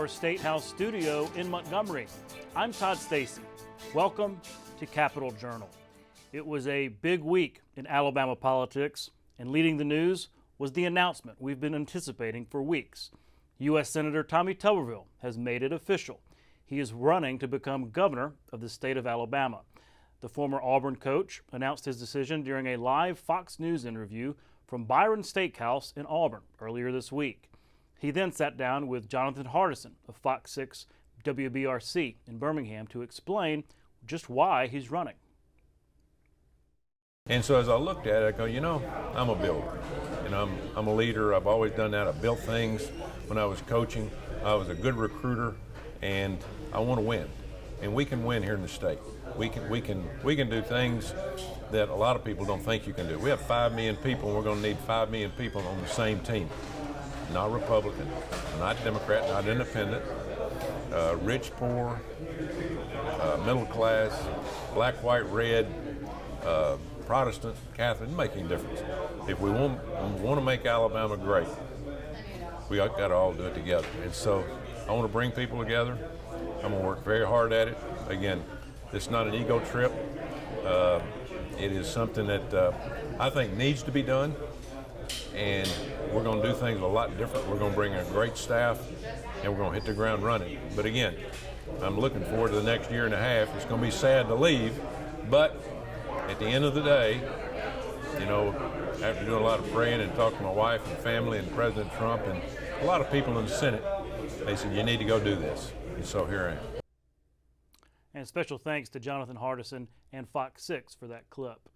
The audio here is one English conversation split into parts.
our State House studio in Montgomery. I'm Todd Stacy. Welcome to Capitol Journal. It was a big week in Alabama politics, and leading the news was the announcement we've been anticipating for weeks. U.S. Senator Tommy Tuberville has made it official. He is running to become governor of the state of Alabama. The former Auburn coach announced his decision during a live Fox News interview from Byron Steakhouse in Auburn earlier this week. He then sat down with Jonathan Hardison of Fox 6 WBRC in Birmingham to explain just why he's running. And so as I looked at it, I go, I'm a builder. I'm a leader. I've always done that. I built things when I was coaching. I was a good recruiter, and I want to win. And we can win here in the state. We can do things that a lot of people don't think you can do. We have 5 million people, and we're going to need 5 million people on the same team. Not Republican, not Democrat, not independent, rich, poor, middle class, black, white, red, Protestant, Catholic, it doesn't make any difference. If we want to make Alabama great, we got to all do it together. And so I want to bring people together. I'm going to work very hard at it. Again, it's not an ego trip. It is something that I think needs to be done. And we're going to do things a lot different. We're going to bring a great staff, and we're going to hit the ground running. But again, I'm looking forward to the next year and a half. It's going to be sad to leave, but at the end of the day, after doing a lot of praying and talking to my wife and family and President Trump and a lot of people in the Senate, they said, you need to go do this. And so here I am. And special thanks to Jonathan Hardison and Fox 6 for that clip.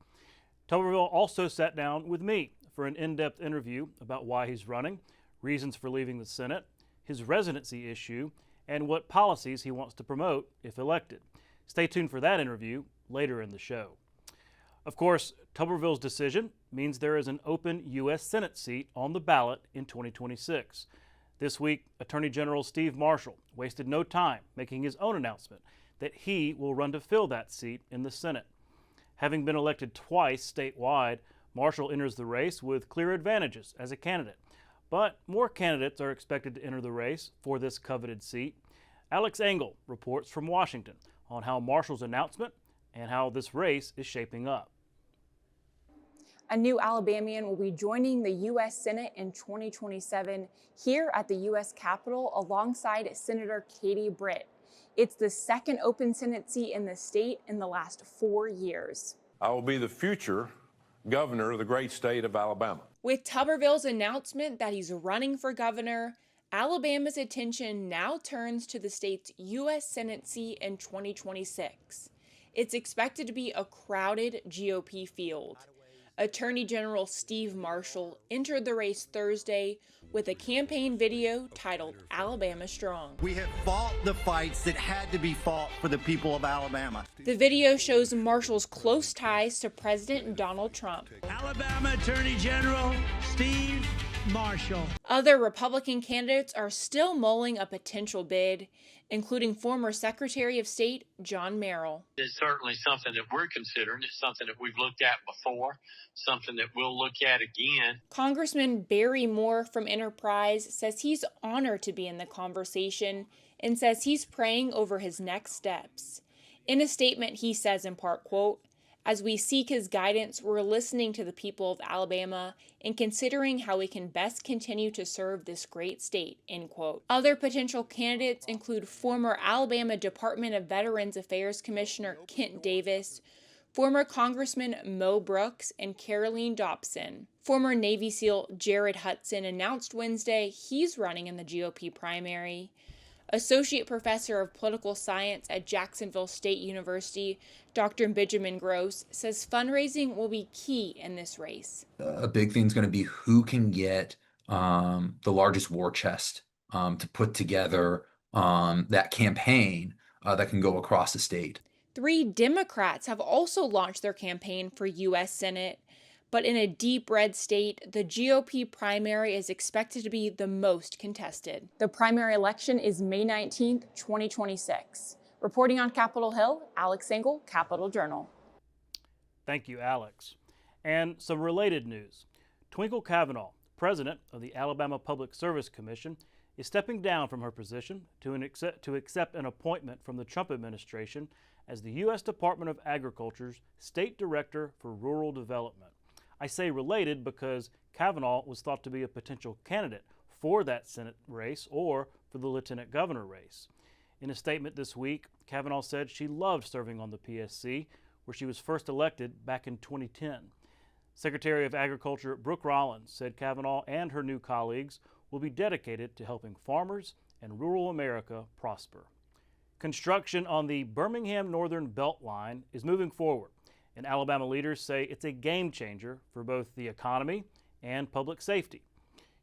Tuberville also sat down with me for an in-depth interview about why he's running, reasons for leaving the Senate, his residency issue, and what policies he wants to promote if elected. Stay tuned for that interview later in the show. Of course, Tuberville's decision means there is an open U.S. Senate seat on the ballot in 2026. This week, Attorney General Steve Marshall wasted no time making his own announcement that he will run to fill that seat in the Senate. Having been elected twice statewide, Marshall enters the race with clear advantages as a candidate. But more candidates are expected to enter the race for this coveted seat. Alex Engel reports from Washington on how Marshall's announcement and how this race is shaping up. A new Alabamian will be joining the U.S. Senate in 2027 here at the U.S. Capitol alongside Senator Katie Britt. It's the second open Senate seat in the state in the last 4 years. I will be the future governor of the great state of Alabama. With Tuberville's announcement that he's running for governor, Alabama's attention now turns to the state's U.S. Senate seat in 2026. It's expected to be a crowded GOP field. Attorney General Steve Marshall entered the race Thursday with a campaign video titled Alabama Strong. We have fought the fights that had to be fought for the people of Alabama. The video shows Marshall's close ties to President Donald Trump. Alabama Attorney General Steve Marshall. Other Republican candidates are still mulling a potential bid, including former Secretary of State John Merrill. It's certainly something that we're considering. It's something that we've looked at before, something that we'll look at again. Congressman Barry Moore from Enterprise says he's honored to be in the conversation and says he's praying over his next steps. In a statement, he says in part, quote, "As we seek his guidance, we're listening to the people of Alabama and considering how we can best continue to serve this great state," end quote. Other potential candidates include former Alabama Department of Veterans Affairs Commissioner Kent Davis, former Congressman Mo Brooks, and Caroline Dobson. Former Navy SEAL Jared Hudson announced Wednesday he's running in the GOP primary. Associate Professor of Political Science at Jacksonville State University, Dr. Benjamin Gross, says fundraising will be key in this race. A big thing is going to be who can get the largest war chest to put together that campaign that can go across the state. 3 Democrats have also launched their campaign for U.S. Senate. But in a deep red state, the GOP primary is expected to be the most contested. The primary election is May 19th, 2026. Reporting on Capitol Hill, Alex Engel, Capitol Journal. Thank you, Alex. And some related news. Twinkle Cavanaugh, president of the Alabama Public Service Commission, is stepping down from her position to accept an appointment from the Trump administration as the U.S. Department of Agriculture's State Director for Rural Development. I say related because Kavanaugh was thought to be a potential candidate for that Senate race or for the lieutenant governor race. In a statement this week, Kavanaugh said she loved serving on the PSC, where she was first elected back in 2010. Secretary of Agriculture Brooke Rollins said Kavanaugh and her new colleagues will be dedicated to helping farmers and rural America prosper. Construction on the Birmingham Northern Beltline is moving forward, and Alabama leaders say it's a game changer for both the economy and public safety.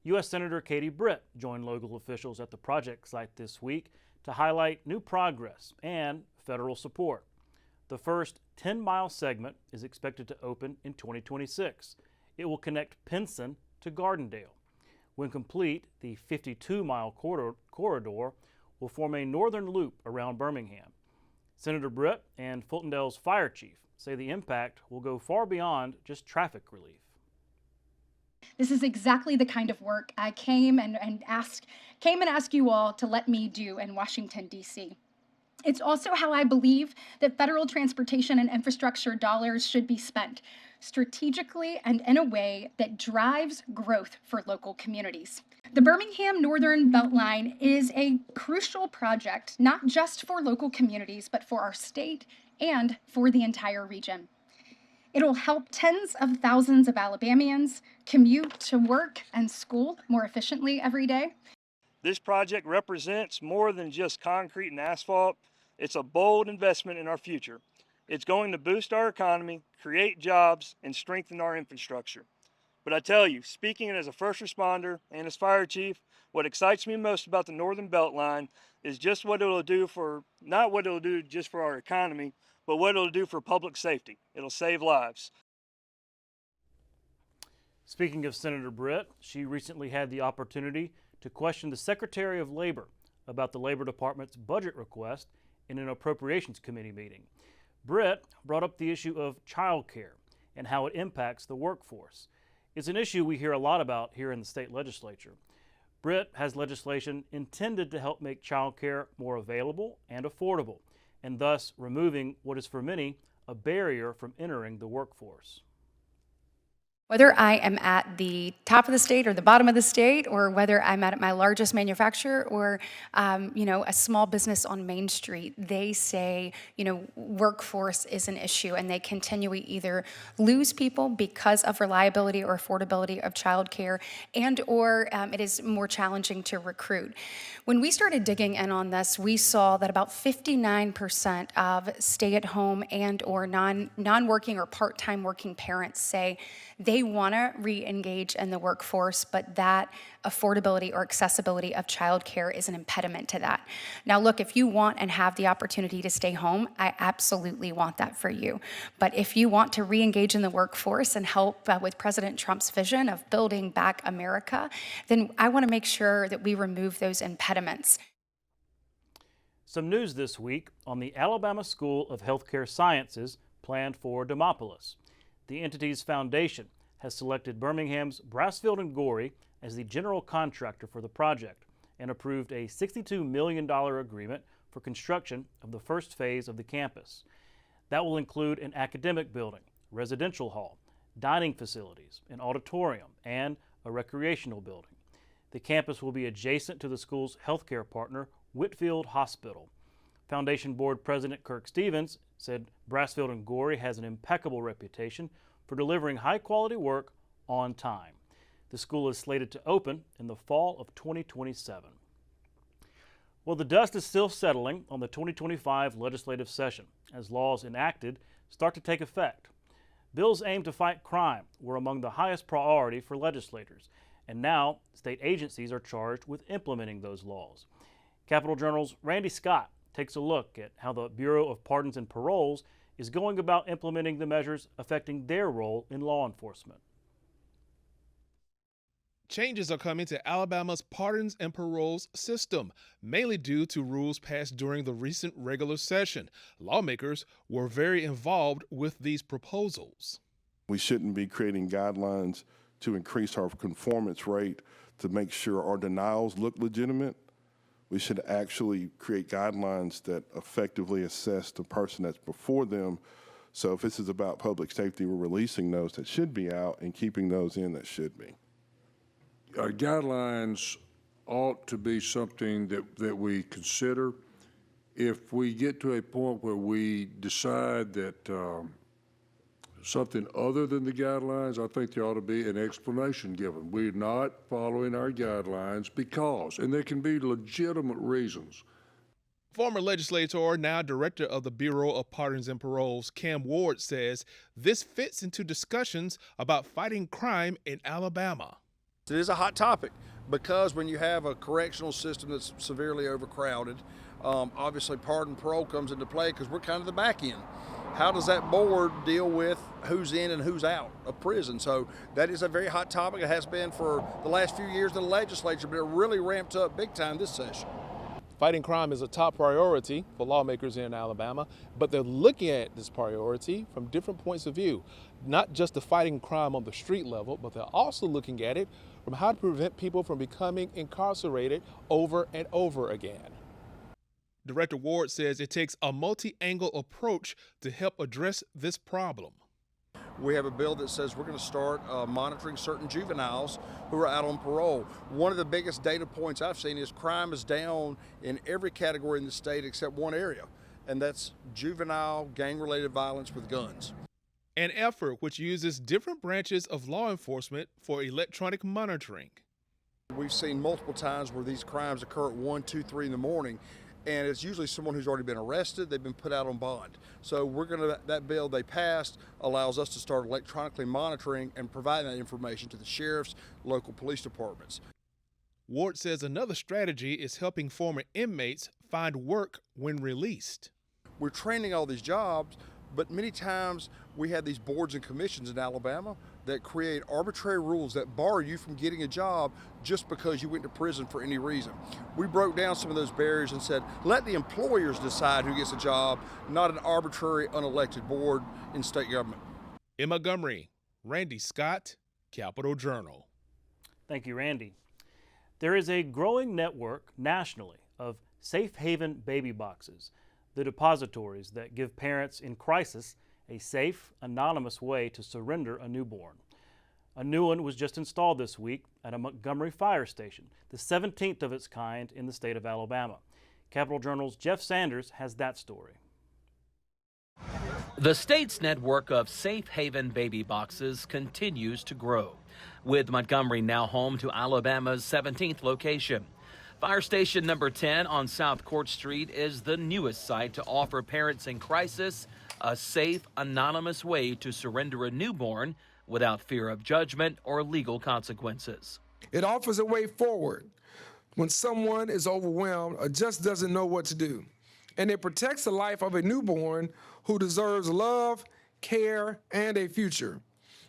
U.S. Senator Katie Britt joined local officials at the project site this week to highlight new progress and federal support. The first 10-mile segment is expected to open in 2026. It will connect Pinson to Gardendale. When complete, the 52-mile corridor will form a northern loop around Birmingham. Senator Britt and Fultondale's fire chief say the impact will go far beyond just traffic relief. This is exactly the kind of work I came and asked you all to let me do in Washington, D.C. It's also how I believe that federal transportation and infrastructure dollars should be spent, strategically and in a way that drives growth for local communities. The Birmingham Northern Beltline is a crucial project, not just for local communities, but for our state and for the entire region. It'll help tens of thousands of Alabamians commute to work and school more efficiently every day. This project represents more than just concrete and asphalt. It's a bold investment in our future. It's going to boost our economy, create jobs, and strengthen our infrastructure. But I tell you, speaking as a first responder and as fire chief, what excites me most about the Northern Beltline is just what it'll do not what it'll do just for our economy, but what it'll do for public safety. It'll save lives. Speaking of Senator Britt, she recently had the opportunity to question the Secretary of Labor about the Labor Department's budget request in an Appropriations Committee meeting. Britt brought up the issue of child care and how it impacts the workforce. It's an issue we hear a lot about here in the state legislature. Britt has legislation intended to help make child care more available and affordable, and thus removing what is for many a barrier from entering the workforce. Whether I am at the top of the state or the bottom of the state, or whether I'm at my largest manufacturer or, a small business on Main Street, they say, workforce is an issue, and they continually either lose people because of reliability or affordability of childcare, or it is more challenging to recruit. When we started digging in on this, we saw that about 59% of stay-at-home and or non-working or part-time working parents say they want to re-engage in the workforce, but that affordability or accessibility of childcare is an impediment to that. Now, look, if you want and have the opportunity to stay home, I absolutely want that for you. But if you want to re-engage in the workforce and help with President Trump's vision of building back America, then I want to make sure that we remove those impediments. Some news this week on the Alabama School of Healthcare Sciences planned for Demopolis. The entity's foundation has selected Birmingham's Brassfield & Gorey as the general contractor for the project and approved a $62 million agreement for construction of the first phase of the campus. That will include an academic building, residential hall, dining facilities, an auditorium, and a recreational building. The campus will be adjacent to the school's healthcare partner, Whitfield Hospital. Foundation Board President Kirk Stevens said Brassfield & Gorey has an impeccable reputation for delivering high-quality work on time. The school is slated to open in the fall of 2027. Well, the dust is still settling on the 2025 legislative session as laws enacted start to take effect. Bills aimed to fight crime were among the highest priority for legislators, and now state agencies are charged with implementing those laws. Capitol Journal's Randy Scott takes a look at how the Bureau of Pardons and Paroles is going about implementing the measures affecting their role in law enforcement. Changes are coming to Alabama's pardons and paroles system, mainly due to rules passed during the recent regular session. Lawmakers were very involved with these proposals. We shouldn't be creating guidelines to increase our conformance rate to make sure our denials look legitimate, we should actually create guidelines that effectively assess the person that's before them. So if this is about public safety, we're releasing those that should be out and keeping those in that should be. Guidelines ought to be something that we consider. If we get to a point where we decide that something other than the guidelines, I think there ought to be an explanation given. We're not following our guidelines because, and there can be legitimate reasons. Former legislator, now director of the Bureau of Pardons and Paroles, Cam Ward, says this fits into discussions about fighting crime in Alabama. It is a hot topic because when you have a correctional system that's severely overcrowded, obviously pardon and parole comes into play because we're kind of the back end. How does that board deal with who's in and who's out of prison? So that is a very hot topic. It has been for the last few years in the legislature, but it really ramped up big time this session. Fighting crime is a top priority for lawmakers in Alabama, but they're looking at this priority from different points of view. Not just the fighting crime on the street level, but they're also looking at it from how to prevent people from becoming incarcerated over and over again. Director Ward says it takes a multi-angle approach to help address this problem. We have a bill that says we're going to start monitoring certain juveniles who are out on parole. One of the biggest data points I've seen is crime is down in every category in the state except one area, and that's juvenile gang-related violence with guns. An effort which uses different branches of law enforcement for electronic monitoring. We've seen multiple times where these crimes occur at 1, 2, 3 in the morning, and it's usually someone who's already been arrested, they've been put out on bond. So that bill they passed allows us to start electronically monitoring and providing that information to the sheriffs, local police departments. Ward says another strategy is helping former inmates find work when released. We're training all these jobs, but many times we have these boards and commissions in Alabama that create arbitrary rules that bar you from getting a job just because you went to prison for any reason. We broke down some of those barriers and said, let the employers decide who gets a job, not an arbitrary, unelected board in state government. In Montgomery, Randy Scott, Capital Journal. Thank you, Randy. There is a growing network nationally of safe haven baby boxes, the depositories that give parents in crisis a safe, anonymous way to surrender a newborn. A new one was just installed this week at a Montgomery fire station, the 17th of its kind in the state of Alabama. Capital Journal's Jeff Sanders has that story. The state's network of safe haven baby boxes continues to grow, with Montgomery now home to Alabama's 17th location. Fire Station number 10 on South Court Street is the newest site to offer parents in crisis a safe, anonymous way to surrender a newborn without fear of judgment or legal consequences. It offers a way forward when someone is overwhelmed or just doesn't know what to do. And it protects the life of a newborn who deserves love, care, and a future.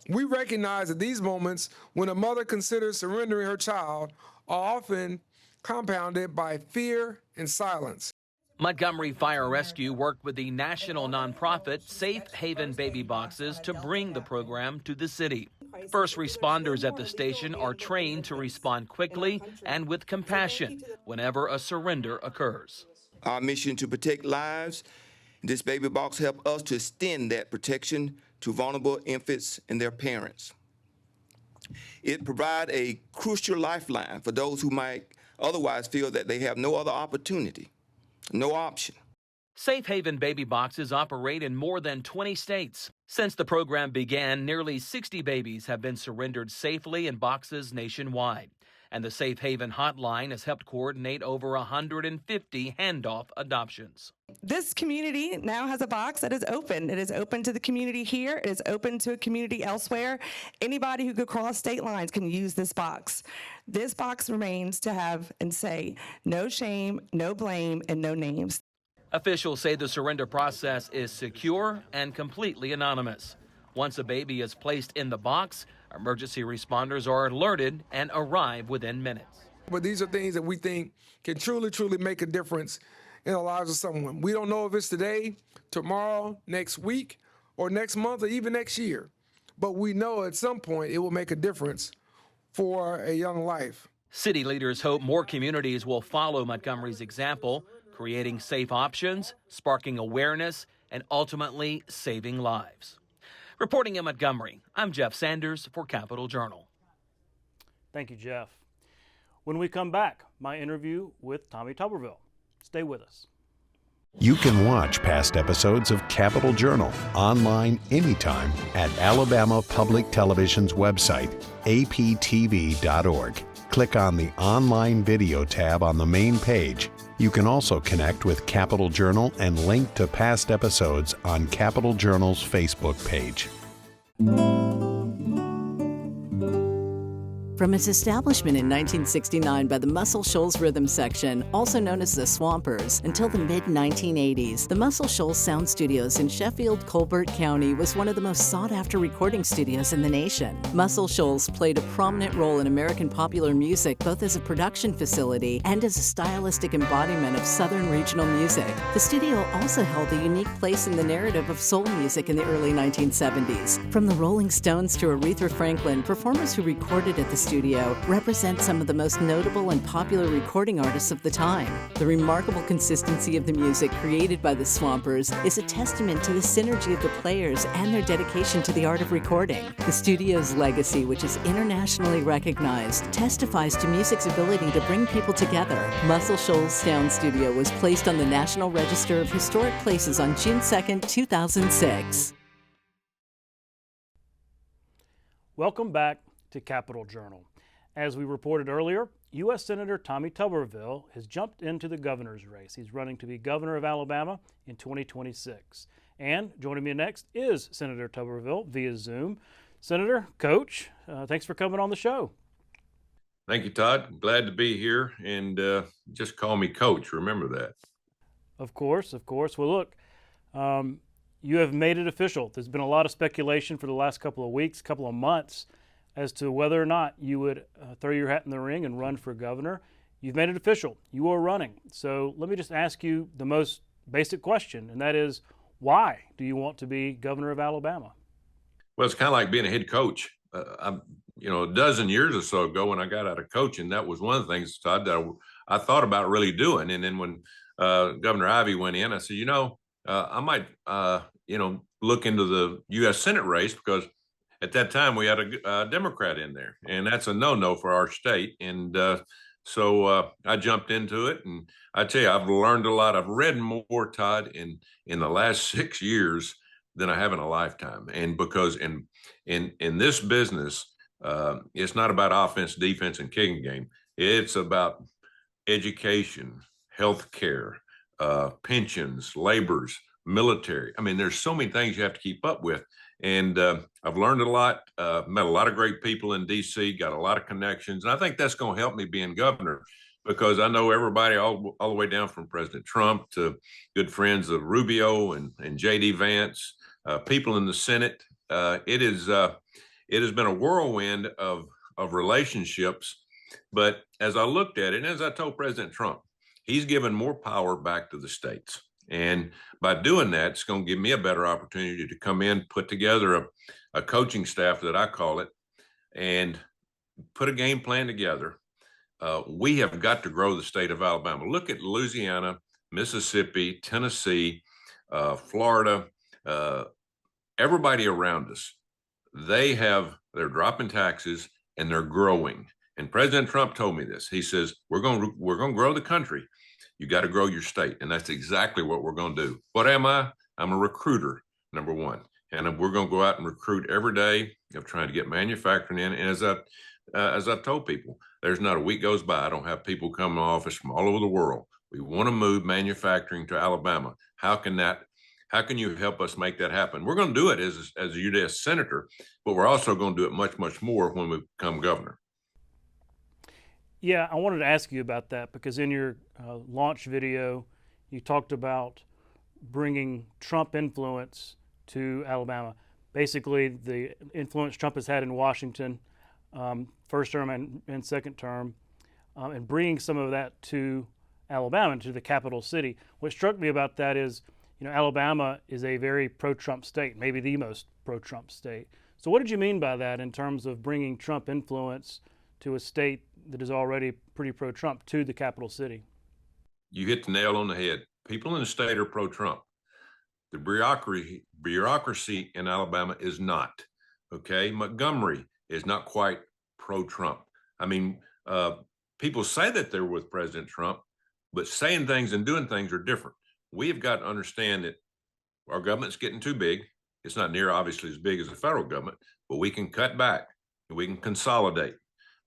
We recognize that these moments when a mother considers surrendering her child are often compounded by fear and silence. Montgomery Fire Rescue worked with the national nonprofit Safe Haven Baby Boxes to bring the program to the city. First responders at the station are trained to respond quickly and with compassion whenever a surrender occurs. Our mission to protect lives, this baby box helps us to extend that protection to vulnerable infants and their parents. It provides a crucial lifeline for those who might otherwise feel that they have no other opportunity. No option. Safe Haven Baby Boxes operate in more than 20 states. Since the program began, nearly 60 babies have been surrendered safely in boxes nationwide. And the Safe Haven Hotline has helped coordinate over 150 handoff adoptions. This community now has a box that is open. It is open to the community here. It is open to a community elsewhere. Anybody who could cross state lines can use this box. This box remains to have and say no shame, no blame, and no names. Officials say the surrender process is secure and completely anonymous. Once a baby is placed in the box, emergency responders are alerted and arrive within minutes. But these are things that we think can truly, truly make a difference in the lives of someone. We don't know if it's today, tomorrow, next week, or next month, or even next year. but we know at some point it will make a difference for a young life. City leaders hope more communities will follow Montgomery's example, creating safe options, sparking awareness, and ultimately saving lives. Reporting in Montgomery, I'm Jeff Sanders for Capital Journal. Thank you, Jeff. When we come back, my interview with Tommy Tuberville. Stay with us. You can watch past episodes of Capital Journal online anytime at Alabama Public Television's website, aptv.org. Click on the online video tab on the main page. You can also connect with Capital Journal and link to past episodes on Capital Journal's Facebook page. From its establishment in 1969 by the Muscle Shoals Rhythm Section, also known as the Swampers, until the mid-1980s, the Muscle Shoals Sound Studios in Sheffield, Colbert County was one of the most sought-after recording studios in the nation. Muscle Shoals played a prominent role in American popular music, both as a production facility and as a stylistic embodiment of Southern regional music. The studio also held a unique place in the narrative of soul music in the early 1970s. From the Rolling Stones to Aretha Franklin, performers who recorded at the studio represent some of the most notable and popular recording artists of the time. The remarkable consistency of the music created by the Swampers is a testament to the synergy of the players and their dedication to the art of recording. The studio's legacy, which is internationally recognized, testifies to music's ability to bring people together. Muscle Shoals Sound Studio was placed on the National Register of Historic Places on June 2, 2006. Welcome back to Capital Journal. As we reported earlier, U.S. Senator Tommy Tuberville has jumped into the governor's race. He's running to be governor of Alabama in 2026. And joining me next is Senator Tuberville via Zoom. Senator, Coach, thanks for coming on the show. Thank you, Todd. Glad to be here, and just call me Coach. Remember that. Of course, of course. Well, look, you have made it official. There's been a lot of speculation for the last couple of weeks, couple of months, as to whether or not you would throw your hat in the ring and run for governor. You've made it official. You are running. So let me just ask you the most basic question, and that is, why do you want to be governor of Alabama? Well, it's kind of like being a head coach. A dozen years or so ago when I got out of coaching, that was one of the things, Todd, that I thought about really doing. And then when Governor Ivey went in, I said, I might, look into the U.S. Senate race, because at that time we had a Democrat in there, and that's a no-no for our state. And so I jumped into it, and I tell you, I've learned a lot. I've read more, Todd, in the last 6 years than I have in a lifetime. And because in this business, it's not about offense, defense, and kicking game. It's about education, healthcare, pensions, laborers, military. I mean, there's so many things you have to keep up with. And I've learned a lot, met a lot of great people in D.C., got a lot of connections. And I think that's going to help me being governor, because I know everybody all the way down from President Trump to good friends of Rubio and J.D. Vance, people in the Senate. It has been a whirlwind of relationships. But as I looked at it, and as I told President Trump, he's given more power back to the states. And by doing that, it's going to give me a better opportunity to come in, put together a coaching staff, that I call it, and put a game plan together. We have got to grow the state of Alabama. Look at Louisiana, Mississippi, Tennessee, Florida, everybody around us. They're dropping taxes and they're growing. And President Trump told me this. He says, we're going to grow the country. You got to grow your state. And that's exactly what we're going to do. What am I? I'm a recruiter, number one. And we're going to go out and recruit every day of trying to get manufacturing in. And as I've told people, there's not a week goes by I don't have people come to office from all over the world. We want to move manufacturing to Alabama. How can you help us make that happen? We're going to do it as a U.S. senator, but we're also going to do it much, much more when we become governor. Yeah, I wanted to ask you about that, because in your launch video, you talked about bringing Trump influence to Alabama. Basically, the influence Trump has had in Washington, first term and second term, and bringing some of that to Alabama, to the capital city. What struck me about that is, Alabama is a very pro-Trump state, maybe the most pro-Trump state. So what did you mean by that in terms of bringing Trump influence to a state that is already pretty pro-Trump to the capital city? You hit the nail on the head. People in the state are pro-Trump. The bureaucracy in Alabama is not. Okay, Montgomery is not quite pro-Trump. I mean, people say that they're with President Trump, but saying things and doing things are different. We have got to understand that our government's getting too big. It's not near obviously as big as the federal government, but we can cut back and we can consolidate.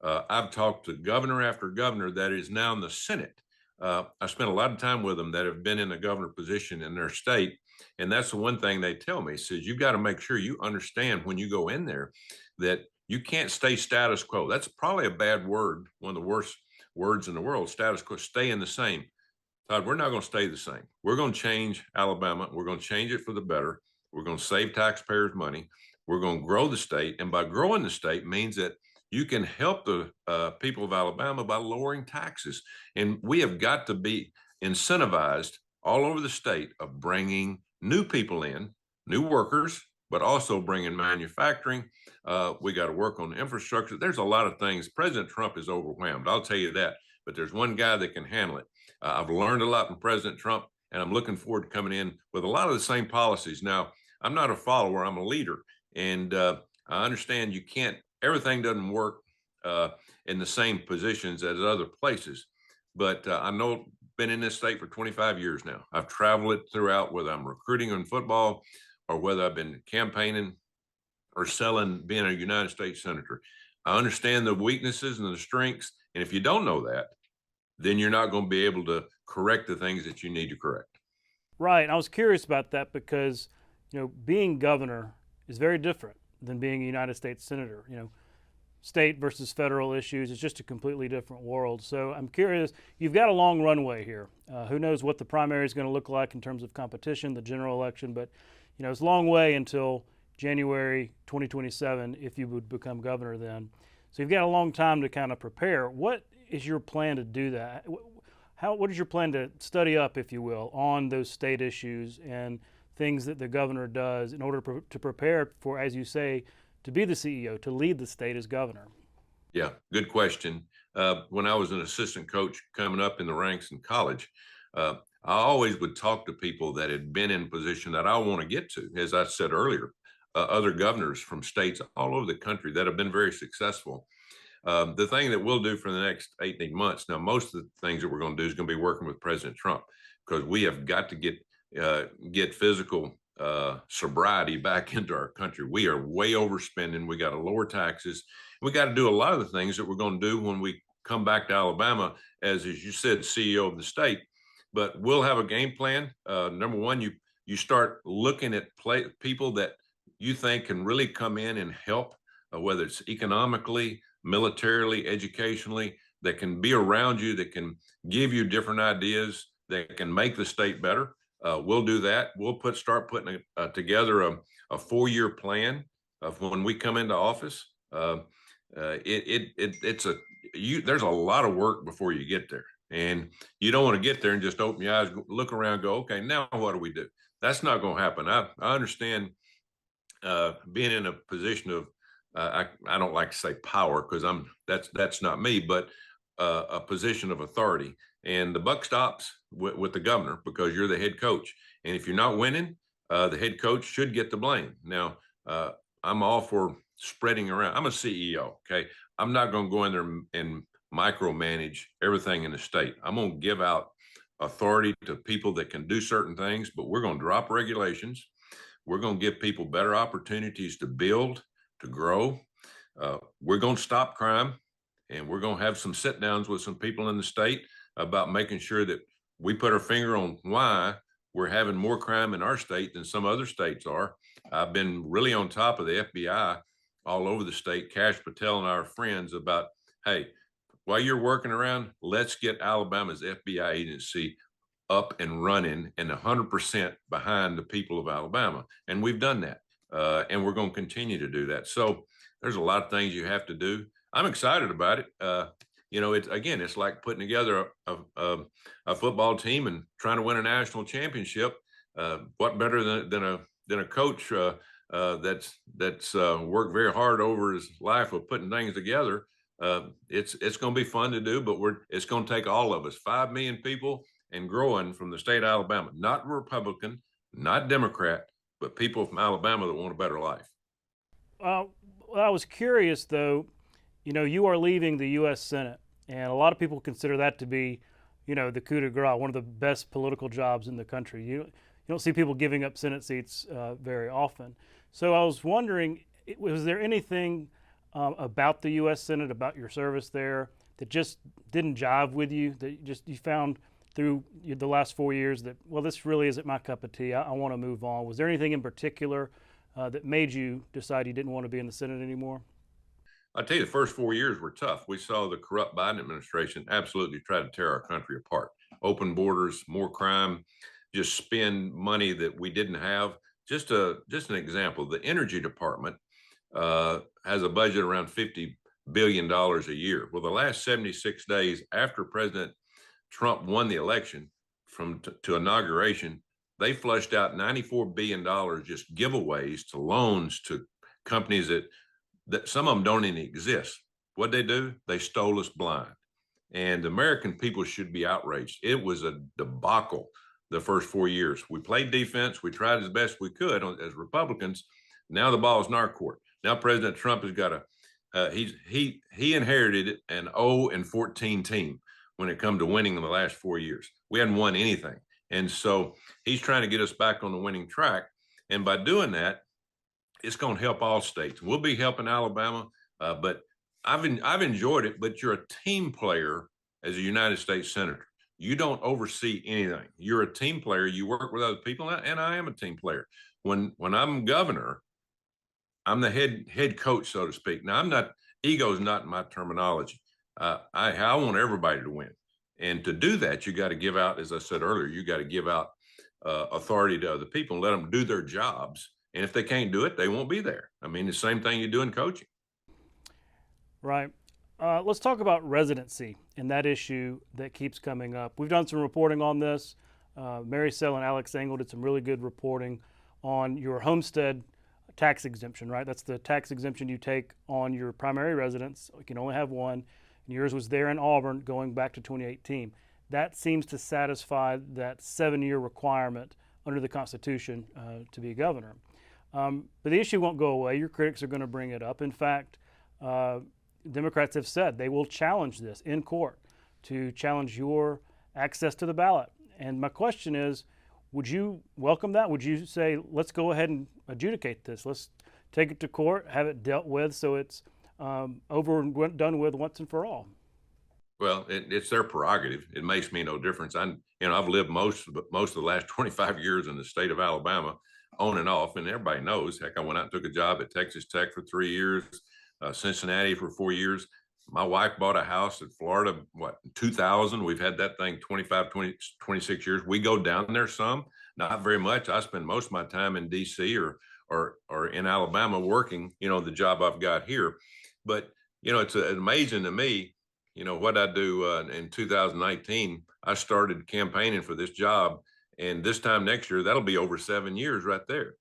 I've talked to governor after governor that is now in the Senate. I spent a lot of time with them that have been in the governor position in their state. And that's the one thing they tell me, says you've got to make sure you understand when you go in there that you can't stay status quo. That's probably a bad word, one of the worst words in the world, status quo, staying the same. Todd, we're not going to stay the same. We're going to change Alabama. We're going to change it for the better. We're going to save taxpayers money. We're going to grow the state. And by growing the state means that you can help the people of Alabama by lowering taxes. And we have got to be incentivized all over the state of bringing new people in, new workers, but also bringing manufacturing. We got to work on the infrastructure. There's a lot of things. President Trump is overwhelmed. I'll tell you that. But there's one guy that can handle it. I've learned a lot from President Trump, and I'm looking forward to coming in with a lot of the same policies. Now, I'm not a follower, I'm a leader. And I understand everything doesn't work in the same positions as other places. But I know, been in this state for 25 years now. I've traveled it throughout, whether I'm recruiting in football or whether I've been campaigning or selling, being a United States Senator. I understand the weaknesses and the strengths. And if you don't know that, then you're not going to be able to correct the things that you need to correct. Right. I was curious about that because, being governor is very different than being a United States Senator. State versus federal issues is just a completely different world. So I'm curious, you've got a long runway here. Who knows what the primary is going to look like in terms of competition, the general election, but it's a long way until January 2027 if you would become governor then. So you've got a long time to kind of prepare. What is your plan to do that? What is your plan to study up, if you will, on those state issues and things that the governor does in order to prepare for, as you say, to be the CEO, to lead the state as governor? Yeah, good question. When I was an assistant coach coming up in the ranks in college, I always would talk to people that had been in a position that I want to get to. As I said earlier, other governors from states all over the country that have been very successful. The thing that we'll do for the next 18 months, now most of the things that we're going to do is going to be working with President Trump, because we have got to get physical sobriety back into our country. We are way overspending. We got to lower taxes. We got to do a lot of the things that we're going to do when we come back to Alabama, as you said, CEO of the state. But we'll have a game plan. Number one, you start looking at people that you think can really come in and help, whether it's economically, militarily, educationally, that can be around you, that can give you different ideas, that can make the state better. We'll do that. We'll start putting together a 4-year plan of when we come into office. There's a lot of work before you get there, and you don't want to get there and just open your eyes, look around, go, okay, now what do we do? That's not going to happen. I understand being in a position of I don't like to say power, because that's not me, but a position of authority. And the buck stops with the governor, because you're the head coach. And if you're not winning, the head coach should get the blame. Now, I'm all for spreading around. I'm a CEO, okay? I'm not going to go in there and micromanage everything in the state. I'm going to give out authority to people that can do certain things, but we're going to drop regulations. We're going to give people better opportunities to build, to grow. We're going to stop crime, and we're going to have some sit downs with some people in the state about making sure that we put our finger on why we're having more crime in our state than some other states are. I've been really on top of the FBI all over the state, Cash Patel and our friends, about, hey, while you're working around, let's get Alabama's FBI agency up and running and 100% behind the people of Alabama. And we've done that. And we're going to continue to do that. So there's a lot of things you have to do. I'm excited about it. It's like putting together a football team and trying to win a national championship. what better than a coach that's worked very hard over his life of putting things together. It's going to be fun to do, but it's going to take all of us, 5 million people and growing from the state of Alabama, not Republican, not Democrat, but people from Alabama that want a better life. Well, I was curious though, you are leaving the U.S. Senate, and a lot of people consider that to be, the coup de grace, one of the best political jobs in the country. You don't see people giving up Senate seats very often. So I was wondering, was there anything about the U.S. Senate, about your service there, that just didn't jive with you, that you found through the last 4 years that, well, this really isn't my cup of tea, I want to move on? Was there anything in particular that made you decide you didn't want to be in the Senate anymore? I'll tell you, the first 4 years were tough. We saw the corrupt Biden administration absolutely try to tear our country apart. Open borders, more crime, just spend money that we didn't have. Just an example, the Energy Department has a budget around $50 billion a year. Well, the last 76 days after President Trump won the election to inauguration, they flushed out $94 billion just giveaways to loans to companies that some of them don't even exist. What'd they do? They stole us blind. And the American people should be outraged. It was a debacle the first 4 years. We played defense. We tried as best we could as Republicans. Now the ball's in our court. Now President Trump has got he inherited an 0-14 team when it comes to winning in the last 4 years. We hadn't won anything. And so he's trying to get us back on the winning track. And by doing that, it's going to help all states. We'll be helping Alabama, but I've enjoyed it. But you're a team player as a United States Senator. You don't oversee anything. You're a team player. You work with other people, and I am a team player. When I'm governor, I'm the head coach, so to speak. Now, ego is not my terminology. I want everybody to win. And to do that, you got to give out, as I said earlier, you got to give out authority to other people and let them do their jobs. And if they can't do it, they won't be there. I mean, the same thing you do in coaching. Right. Let's talk about residency and that issue that keeps coming up. We've done some reporting on this. Mary Sell and Alex Engel did some really good reporting on your homestead tax exemption, right? That's the tax exemption you take on your primary residence. You can only have one. And yours was there in Auburn going back to 2018. That seems to satisfy that 7-year requirement under the Constitution to be governor. But the issue won't go away. Your critics are going to bring it up. In fact, Democrats have said they will challenge this in court to challenge your access to the ballot. And my question is, would you welcome that? Would you say, let's go ahead and adjudicate this? Let's take it to court, have it dealt with so it's over and done with once and for all. Well, it's their prerogative. It makes me no difference. I've lived most of the last 25 years in the state of Alabama, on and off, and everybody knows. Heck, I went out and took a job at Texas Tech for 3 years, Cincinnati for 4 years. My wife bought a house in Florida, in 2000. We've had that thing 26 years. We go down there some, not very much. I spend most of my time in D.C. or in Alabama working, the job I've got here. But, it's amazing to me, what I do in 2019. I started campaigning for this job, and this time next year, that'll be over 7 years right there.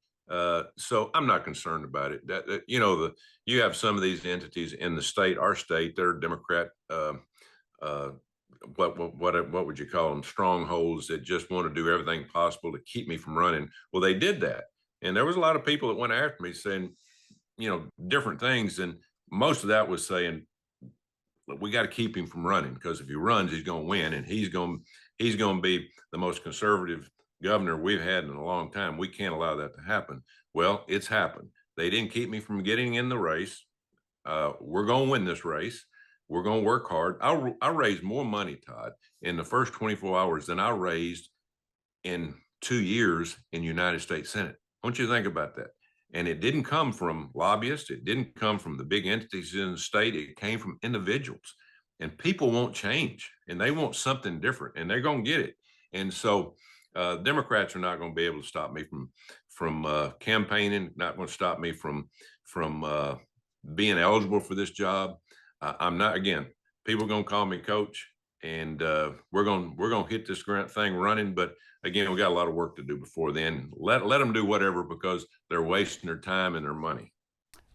So I'm not concerned about it. You have some of these entities in the state, our state, they're Democrat, what would you call them? Strongholds that just want to do everything possible to keep me from running. Well, they did that. And there was a lot of people that went after me saying, different things. And most of that was saying, we got to keep him from running, because if he runs, he's going to win, and he's going to be the most conservative governor we've had in a long time. We can't allow that to happen. Well, it's happened. They didn't keep me from getting in the race. We're going to win this race. We're going to work hard. I raised more money, Todd, in the first 24 hours than I raised in 2 years in the United States Senate. I want you to think about that. And it didn't come from lobbyists. It didn't come from the big entities in the state. It came from individuals. And people won't change, and they want something different, and they're going to get it. And so Democrats are not going to be able to stop me from campaigning, not going to stop me from being eligible for this job. I'm not, again, people are going to call me coach, and we're gonna hit this thing running. But again, we got a lot of work to do before then. Let them do whatever, because they're wasting their time and their money.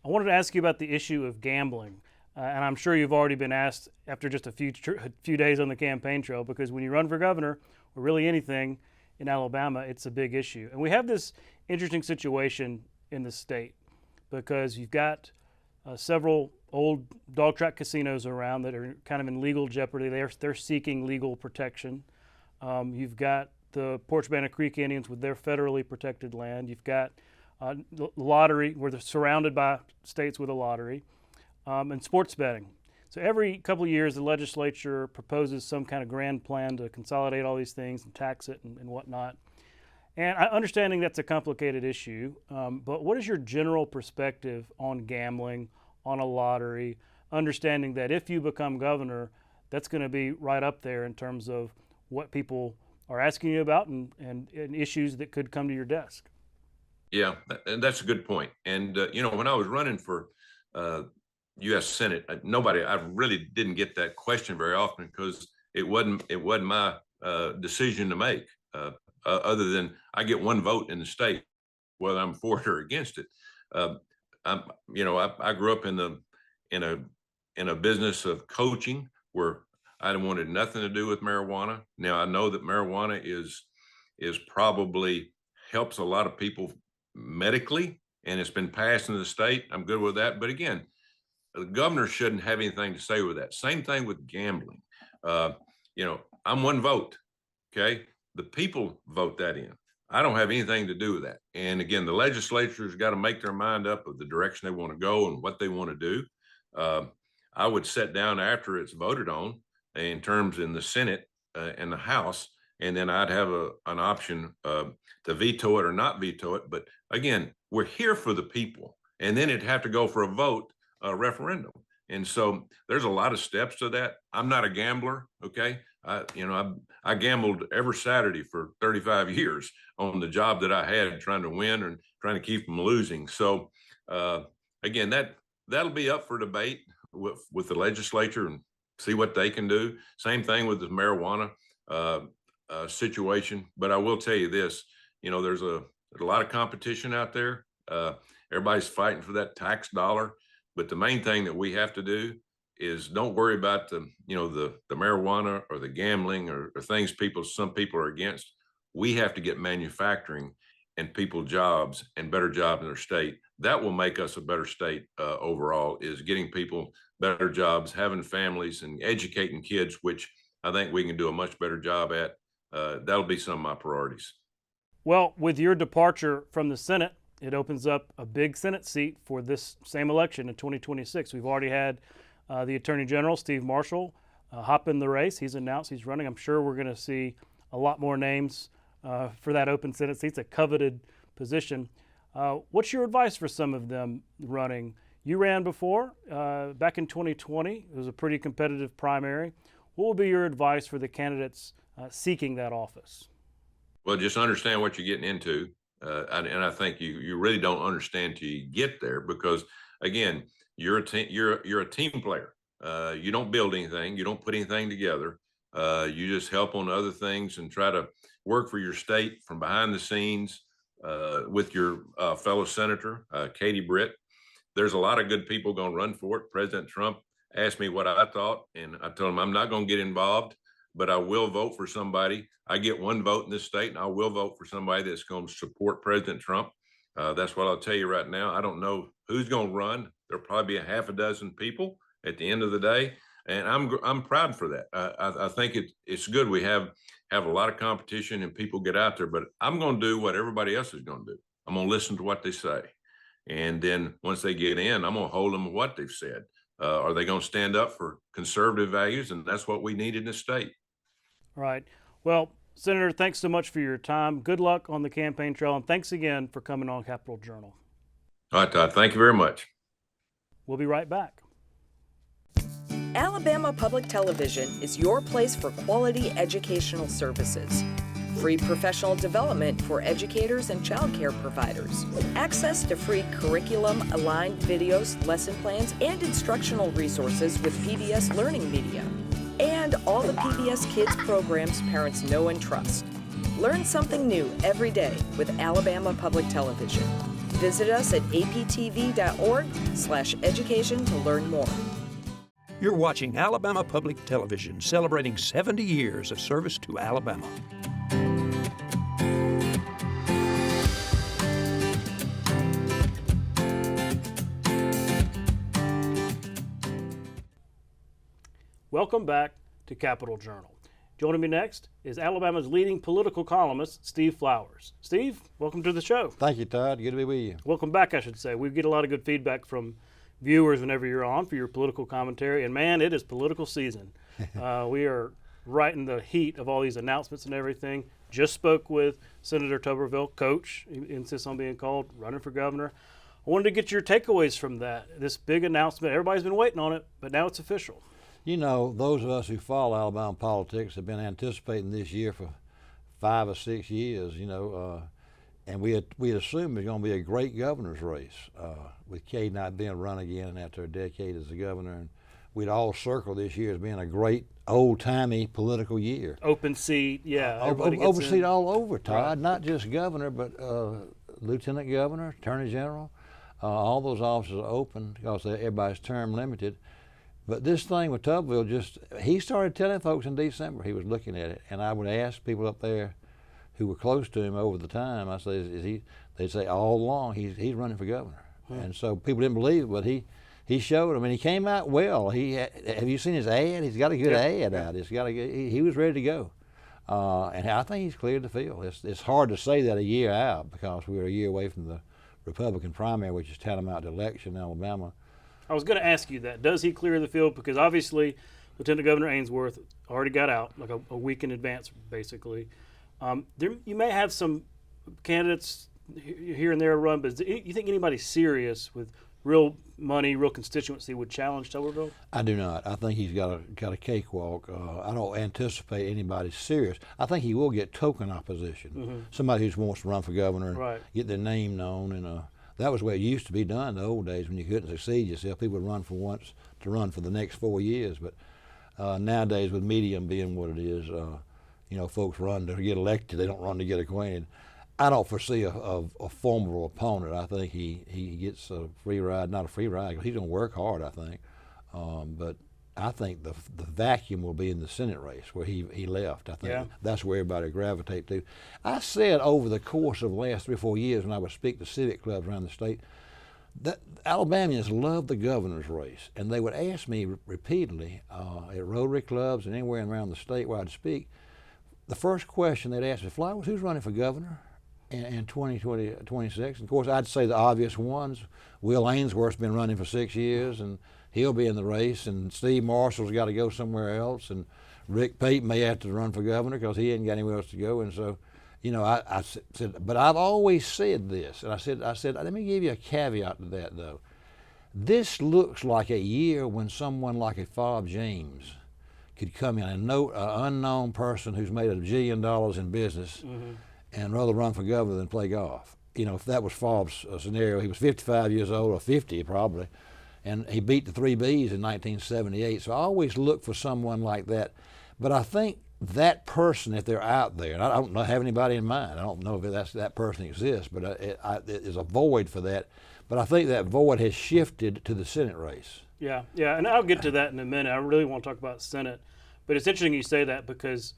I wanted to ask you about the issue of gambling, and I'm sure you've already been asked after just a few days on the campaign trail, because when you run for governor or really anything in Alabama, it's a big issue. And we have this interesting situation in the state because you've got several old dog track casinos around that are kind of in legal jeopardy. They're seeking legal protection. You've got the Porch-Banna Creek Indians with their federally protected land. You've got the lottery, where they're surrounded by states with a lottery, and sports betting. So every couple of years, the legislature proposes some kind of grand plan to consolidate all these things and tax it and whatnot. And understanding that's a complicated issue, but what is your general perspective on gambling, on a lottery, understanding that if you become governor, that's going to be right up there in terms of what people are asking you about and issues that could come to your desk? Yeah, and that's a good point. And, when I was running for U.S. Senate, I really didn't get that question very often, because it wasn't my decision to make, other than I get one vote in the state, whether I'm for it or against it. I grew up in a business of coaching where I wanted nothing to do with marijuana. Now I know that marijuana is probably helps a lot of people medically, and it's been passed in the state. I'm good with that. But again, the governor shouldn't have anything to say with that. Same thing with gambling. I'm one vote. Okay. The people vote that in. I don't have anything to do with that. And again, the legislature's got to make their mind up of the direction they want to go and what they want to do. I would sit down after it's voted on in terms in the Senate and the House, and then I'd have an option to veto it or not veto it. But again, we're here for the people, and then it'd have to go for a vote, referendum. And so there's a lot of steps to that. I'm not a gambler. Okay. I gambled every Saturday for 35 years on the job that I had, trying to win and trying to keep them losing. So again, that'll be up for debate with the legislature and see what they can do. Same thing with the marijuana situation. But I will tell you this, there's a lot of competition out there. Everybody's fighting for that tax dollar. But the main thing that we have to do is don't worry about the marijuana or the gambling or things some people are against. We have to get manufacturing and people jobs and better jobs in their state. That will make us a better state overall, is getting people better jobs, having families, and educating kids, which I think we can do a much better job at. That'll be some of my priorities. Well, with your departure from the Senate, it opens up a big Senate seat for this same election in 2026. We've already had the Attorney General, Steve Marshall, hop in the race. He's announced he's running. I'm sure we're going to see a lot more names for that open Senate seat. It's a coveted position. What's your advice for some of them running? You ran before, back in 2020. It was a pretty competitive primary. What will be your advice for the candidates seeking that office? Well, just understand what you're getting into. And I think you really don't understand till you get there, because again, you're a team player. You don't build anything. You don't put anything together. You just help on other things and try to work for your state from behind the scenes with your fellow senator, Katie Britt. There's a lot of good people going to run for it. President Trump asked me what I thought, and I told him I'm not going to get involved, but I will vote for somebody. I get one vote in this state, and I will vote for somebody that's going to support President Trump. That's what I'll tell you right now. I don't know who's going to run. There'll probably be a half a dozen people at the end of the day, and I'm proud for that. I think it's good. We have a lot of competition and people get out there, but I'm going to do what everybody else is going to do. I'm going to listen to what they say, and then once they get in, I'm going to hold them to what they've said. Are they going to stand up for conservative values? And that's what we need in this state. Right. Well, Senator, thanks so much for your time. Good luck on the campaign trail, and thanks again for coming on Capitol Journal. All right, Todd. Thank you very much. We'll be right back. Alabama Public Television is your place for quality educational services. Free professional development for educators and child care providers. Access to free curriculum-aligned videos, lesson plans, and instructional resources with PBS Learning Media. And and all the PBS Kids programs parents know and trust. Learn something new every day with Alabama Public Television. Visit us at aptv.org/education to learn more. You're watching Alabama Public Television, celebrating 70 years of service to Alabama. Welcome back to Capitol Journal. Joining me next is Alabama's leading political columnist, Steve Flowers. Steve, welcome to the show. Thank you, Todd. Good to be with you. Welcome back, I should say. We get a lot of good feedback from viewers whenever you're on for your political commentary, and man, it is political season. We are right in the heat of all these announcements and everything. Just spoke with Senator Tuberville, coach, he insists on being called, running for governor. I wanted to get your takeaways from that, this big announcement. Everybody's been waiting on it, but now it's official. You know, those of us who follow Alabama politics have been anticipating this year for 5 or 6 years, and we had assumed it was going to be a great governor's race, with Cade not being run again after a decade as the governor. And we'd all circle this year as being a great old-timey political year. Open seat, yeah. Open seat all over, Todd, Right. not just governor, but lieutenant governor, attorney general. All those offices are open because everybody's term limited. But this thing with Tuberville, he started telling folks in December he was looking at it, and I would ask people up there who were close to him over the time, I say, they'd say all along he's running for governor. And so people didn't believe it, but he showed them, and he came out well. Have you seen his ad? He's got a good ad out. He was ready to go. And I think he's cleared the field. It's hard to say that a year out because we're a year away from the Republican primary, which is tantamount to election in Alabama. I was going to ask you that. Does he clear the field? Because obviously Lieutenant Governor Ainsworth already got out like a week in advance, basically. You may have some candidates here and there run, but you think anybody serious with real money, real constituency would challenge Tuberville? I do not. I think he's got a cakewalk. I don't anticipate anybody serious. I think he will get token opposition. Somebody who wants to run for governor and get their name known. And that was the way it used to be done in the old days when you couldn't succeed yourself. People would run for once to run for the next 4 years. But nowadays, with medium being what it is, folks run to get elected. They don't run to get acquainted. I don't foresee a formidable opponent. I think he gets a free ride, not a free ride, because he's going to work hard, I think. But I think the vacuum will be in the Senate race where he left. I think that's where everybody gravitate to. I said over the course of the last 3 or 4 years when I would speak to civic clubs around the state, that Alabamians love the governor's race, and they would ask me repeatedly at Rotary clubs and anywhere around the state where I'd speak. The first question they'd ask me, Flowers, who's running for governor in 2026? And of course, I'd say the obvious ones. Will Ainsworth's been running for 6 years, and he'll be in the race. And Steve Marshall's got to go somewhere else. And Rick Pate may have to run for governor because he ain't got anywhere else to go. And so, I said, but I've always said this. And I said, let me give you a caveat to that, though. This looks like a year when someone like a Fob James could come in, an unknown person who's made $1 billion in business and rather run for governor than play golf. If that was Fob's scenario, he was 55 years old, or 50 probably, and he beat the 3 Bs in 1978. So I always look for someone like that. But I think that person, if they're out there, and I don't have anybody in mind, I don't know if that person exists, but there's a void for that. But I think that void has shifted to the Senate race. Yeah, and I'll get to that in a minute. I really want to talk about Senate. But it's interesting you say that because,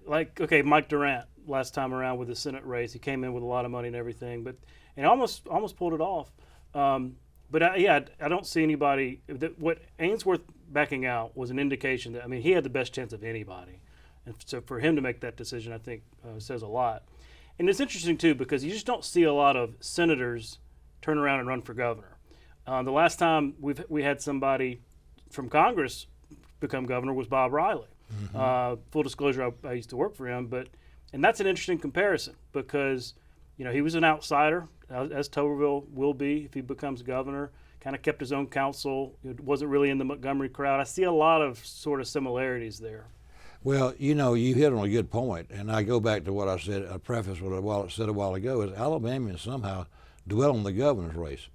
Mike Durant, last time around with the Senate race, he came in with a lot of money and everything, and almost pulled it off. But I don't see anybody. What Ainsworth backing out was an indication that, he had the best chance of anybody. And so for him to make that decision, I think says a lot. And it's interesting, too, because you just don't see a lot of senators turn around and run for governor. The last time we had somebody from Congress become governor was Bob Riley. Full disclosure, I used to work for him, and that's an interesting comparison because, he was an outsider, as Tuberville will be if he becomes governor, kind of kept his own counsel, wasn't really in the Montgomery crowd. I see a lot of sort of similarities there. Well, you hit on a good point, and I go back to what I said, a preface what I said a while ago, is Alabamians somehow dwell on the governor's race.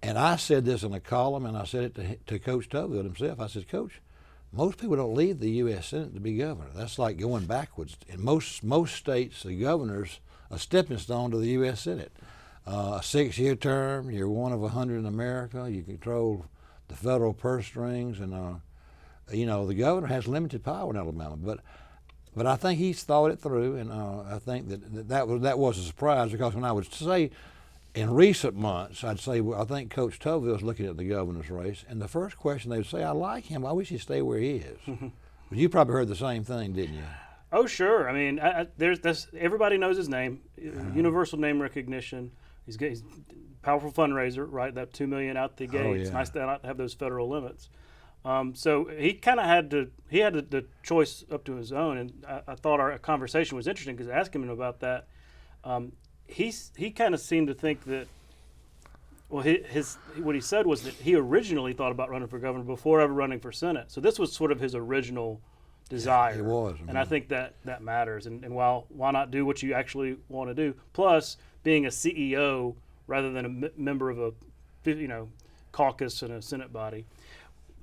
And I said this in a column, and I said it to Coach Tuberville himself. I said, Coach, most people don't leave the U.S. Senate to be governor. That's like going backwards. In most states, the governor's a stepping stone to the U.S. Senate. A 6-year term, you're one of 100 in America, you control the federal purse strings, and the governor has limited power in Alabama. But I think he's thought it through, and I think that was a surprise, because when I would say in recent months, I'd say, well, I think Coach Tuberville's looking at the governor's race, and the first question they would say, I like him, I wish he'd stay where he is. But you probably heard the same thing, didn't you? Oh, sure. I mean, everybody knows his name, universal name recognition. He's a powerful fundraiser, right? That $2 million out the gate. It's nice to not have those federal limits. So he kind of had the choice up to his own, and I thought our conversation was interesting because I asked him about that. He kind of seemed to think that, well, what he said was that he originally thought about running for governor before ever running for Senate. So this was sort of his original desire. Yeah, it was. And I think that matters. And while why not do what you actually want to do? Plus, being a CEO rather than a member of a caucus in a Senate body.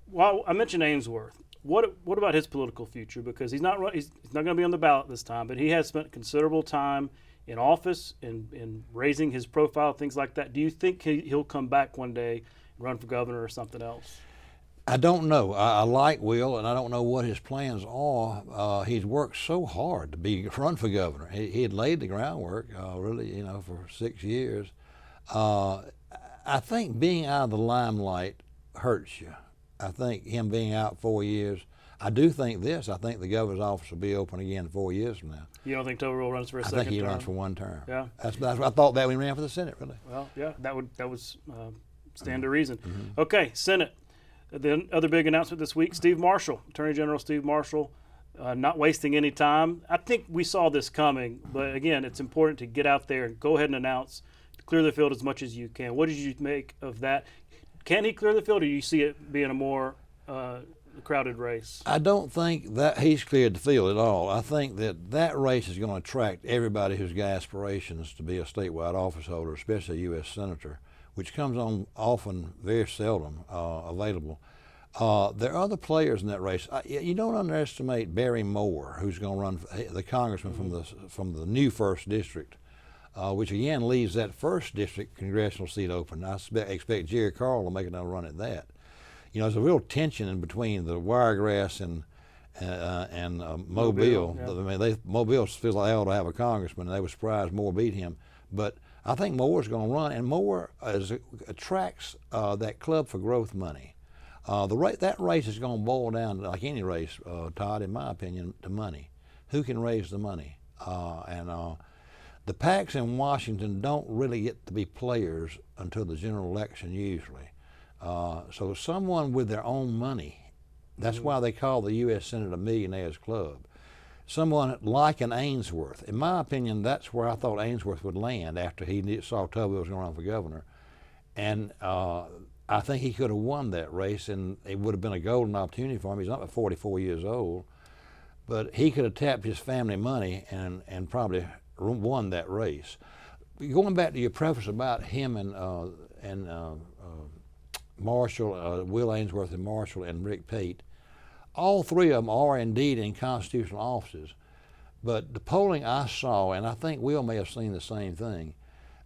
Well, I mentioned Ainsworth. What about his political future? Because he's not going to be on the ballot this time, but he has spent considerable time in office and raising his profile, things like that. Do you think he'll come back one day and run for governor or something else? I don't know. I like Will, and I don't know what his plans are. He's worked so hard to run for governor. He had laid the groundwork, really, for 6 years. I think being out of the limelight hurts you. I think him being out 4 years. I do think this. I think the governor's office will be open again 4 years from now. You don't think Tuberville runs for a second term? I think he runs for one term. Yeah. That's I thought that when he ran for the Senate, really. Well, yeah, that was stand to reason. Okay, Senate. The other big announcement this week: Steve Marshall, Attorney General Steve Marshall, not wasting any time. I think we saw this coming, but again, it's important to get out there and go ahead and announce, clear the field as much as you can. What did you make of that? Can he clear the field, or do you see it being a more crowded race? I don't think that he's cleared the field at all. I think that race is going to attract everybody who's got aspirations to be a statewide office holder, especially a U.S. Senator, which comes on often, very seldom available. There are other players in that race. You don't underestimate Barry Moore, who's going to run the congressman from the new 1st District, which again leaves that 1st District congressional seat open. I expect Jerry Carl to make another run at that. There's a real tension in between the Wiregrass and Mobile. Yeah. I mean, Mobile feels like they ought to have a congressman, and they were surprised Moore beat him. But I think Moore's going to run, and Moore attracts that Club for Growth money. That race is going to boil down, like any race, Todd, in my opinion, to money. Who can raise the money? The PACs in Washington don't really get to be players until the general election usually. So someone with their own money, that's why they call the U.S. Senate a millionaires club. Someone like an Ainsworth. In my opinion, that's where I thought Ainsworth would land after he saw Tuberville was going to run for governor. And I think he could have won that race, and it would have been a golden opportunity for him. He's not but 44 years old, but he could have tapped his family money and probably won that race. Going back to your preface about him and Marshall, Will Ainsworth and Marshall and Rick Pate, all three of them are indeed in constitutional offices. But the polling I saw, and I think Will may have seen the same thing,